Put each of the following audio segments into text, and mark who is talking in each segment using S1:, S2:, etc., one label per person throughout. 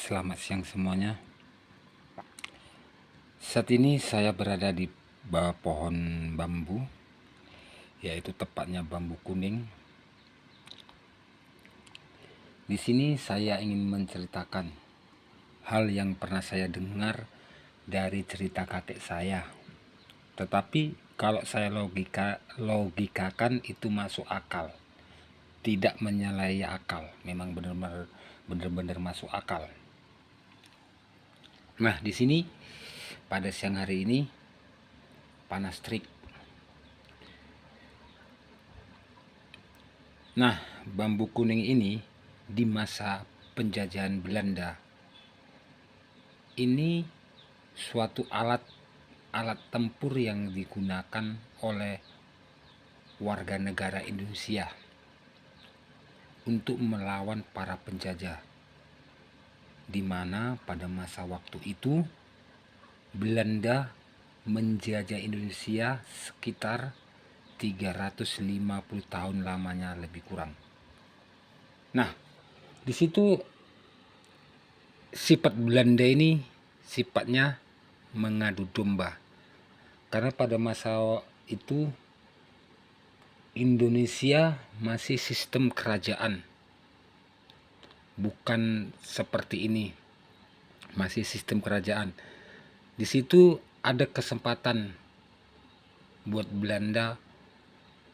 S1: Selamat siang semuanya. Saat ini saya berada di bawah pohon bambu, yaitu tepatnya bambu kuning. Di sini saya ingin menceritakan hal yang pernah saya dengar dari cerita kakek saya. Tetapi kalau saya logikakan itu masuk akal. Tidak menyalahi akal, memang benar-benar masuk akal. Nah, di sini pada siang hari ini panas terik. Nah, bambu kuning ini di masa penjajahan Belanda ini suatu alat tempur yang digunakan oleh warga negara Indonesia untuk melawan para penjajah, di mana pada masa waktu itu Belanda menjajah Indonesia sekitar 350 tahun lamanya lebih kurang. Nah, di situ sifat Belanda ini sifatnya mengadu domba. Karena pada masa itu Indonesia masih sistem kerajaan. Bukan seperti ini. Masih sistem kerajaan. Di situ ada kesempatan buat Belanda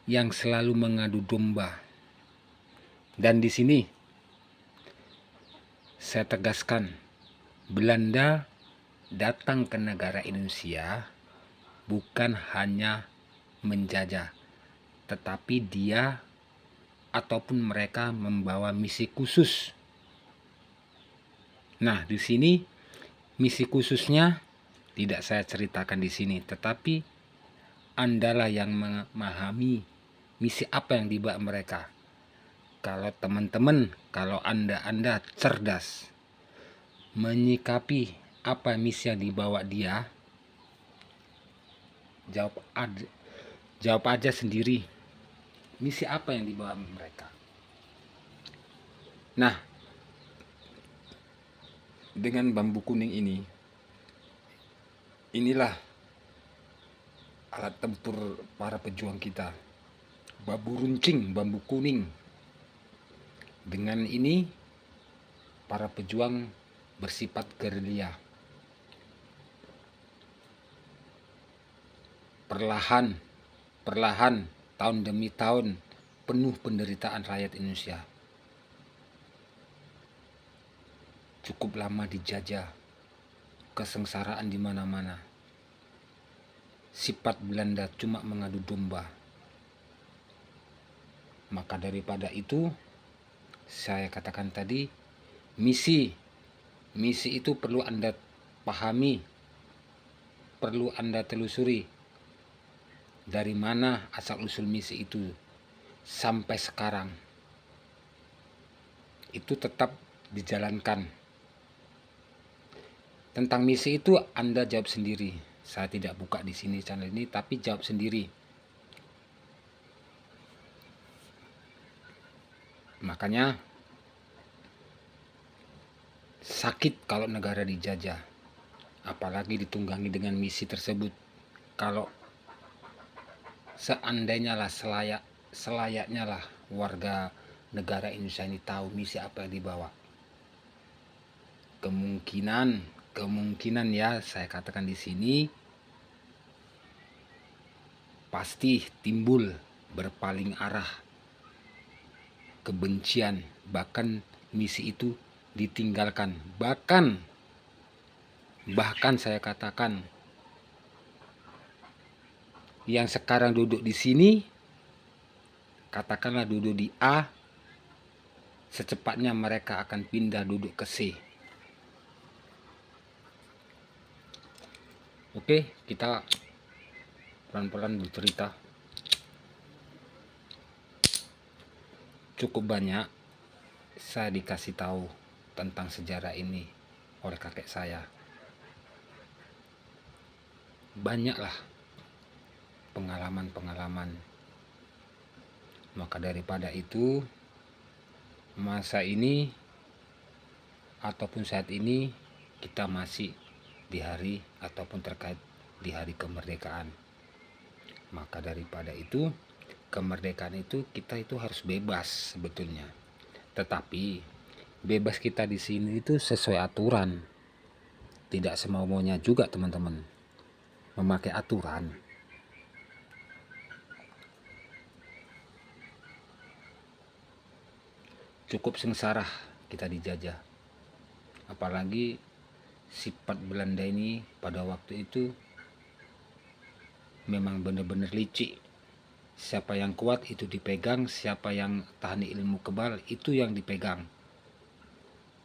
S1: yang selalu mengadu domba. Dan di sini saya tegaskan, Belanda datang ke negara Indonesia bukan hanya menjajah, tetapi dia ataupun mereka membawa misi khusus. Nah, di sini misi khususnya tidak saya ceritakan di sini, tetapi Andalah yang memahami misi apa yang dibawa mereka. Kalau teman-teman, kalau Anda cerdas menyikapi apa misi yang dibawa dia, jawab aja sendiri, misi apa yang dibawa mereka. Nah, dengan bambu kuning ini, inilah alat tempur para pejuang kita. Bambu runcing, bambu kuning. Dengan ini para pejuang bersifat gerilya. Perlahan, tahun demi tahun, penuh penderitaan rakyat Indonesia. Cukup lama dijajah, kesengsaraan di mana-mana. Sifat Belanda cuma mengadu domba. Maka daripada itu, saya katakan tadi, misi itu perlu Anda pahami, perlu Anda telusuri. Dari mana asal-usul misi itu sampai sekarang. Itu tetap dijalankan. Tentang misi itu Anda jawab sendiri. Saya tidak buka di sini channel ini, tapi jawab sendiri. Makanya sakit kalau negara dijajah, apalagi ditunggangi dengan misi tersebut. Kalau seandainya lah selayaknya lah warga negara Indonesia ini tahu misi apa yang dibawa. Kemungkinan ya, saya katakan di sini pasti timbul berpaling arah kebencian, bahkan misi itu ditinggalkan. Bahkan saya katakan yang sekarang duduk di sini, katakanlah duduk di A, secepatnya mereka akan pindah duduk ke C. Oke, kita pelan-pelan bercerita. Cukup banyak saya dikasih tahu tentang sejarah ini oleh kakek saya. Banyaklah pengalaman. Maka daripada itu, masa ini ataupun saat ini kita masih di hari ataupun terkait di hari kemerdekaan. Maka daripada itu, kemerdekaan itu kita itu harus bebas sebetulnya. Tetapi bebas kita di sini itu sesuai aturan. Tidak semau-maunya juga teman-teman. Memakai aturan. Cukup sengsara kita dijajah. Apalagi sifat Belanda ini pada waktu itu memang benar-benar licik. Siapa yang kuat itu dipegang, siapa yang tahan ilmu kebal itu yang dipegang.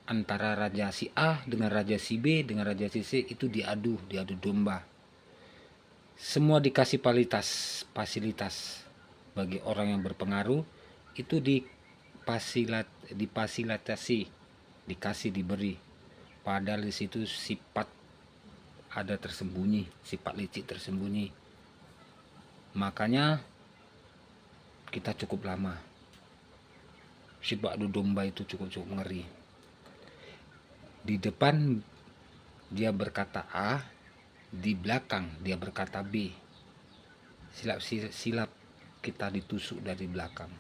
S1: Antara raja si A dengan raja si B dengan raja si C itu diadu domba. Semua dikasih fasilitas bagi orang yang berpengaruh itu difasilitasi, diberi. Padahal di situ sifat ada tersembunyi, sifat licik tersembunyi. Makanya kita cukup lama. Sifat adu domba itu cukup ngeri. Di depan dia berkata A, di belakang dia berkata B. Silap kita ditusuk dari belakang.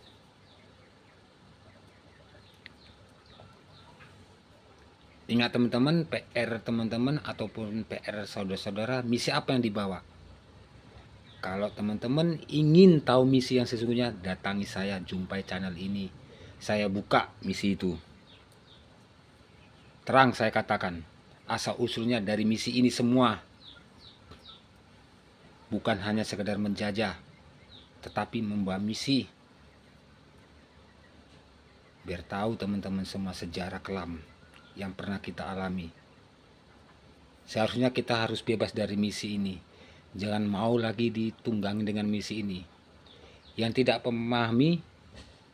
S1: Ingat teman-teman, PR teman-teman ataupun PR saudara-saudara, misi apa yang dibawa? Kalau teman-teman ingin tahu misi yang sesungguhnya, datangi saya, jumpai channel ini. Saya buka misi itu. Terang saya katakan, asal usulnya dari misi ini semua. Bukan hanya sekedar menjajah, tetapi membawa misi. Biar tahu teman-teman semua sejarah kelam yang pernah kita alami. Seharusnya kita harus bebas dari misi ini. Jangan mau lagi ditunggangi dengan misi ini. Yang tidak memahami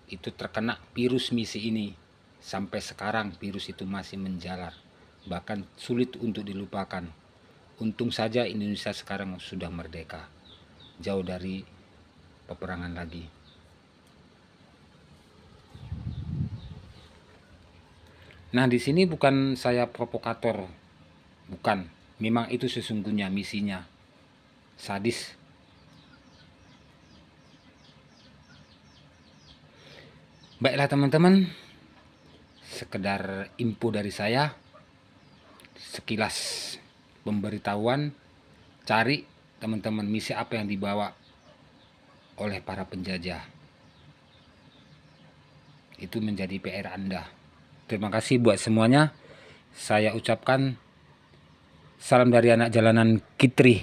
S1: itu terkena virus misi ini. Sampai sekarang virus itu masih menjalar. Bahkan sulit untuk dilupakan. Untung saja Indonesia sekarang sudah merdeka. Jauh dari peperangan lagi. Nah, di sini bukan saya provokator. Bukan. Memang itu sesungguhnya misinya. Sadis. Baiklah teman-teman. Sekedar info dari saya. Sekilas pemberitahuan. Cari teman-teman misi apa yang dibawa oleh para penjajah. Itu menjadi PR Anda. Terima kasih buat semuanya. Saya ucapkan salam dari anak jalanan Kitri.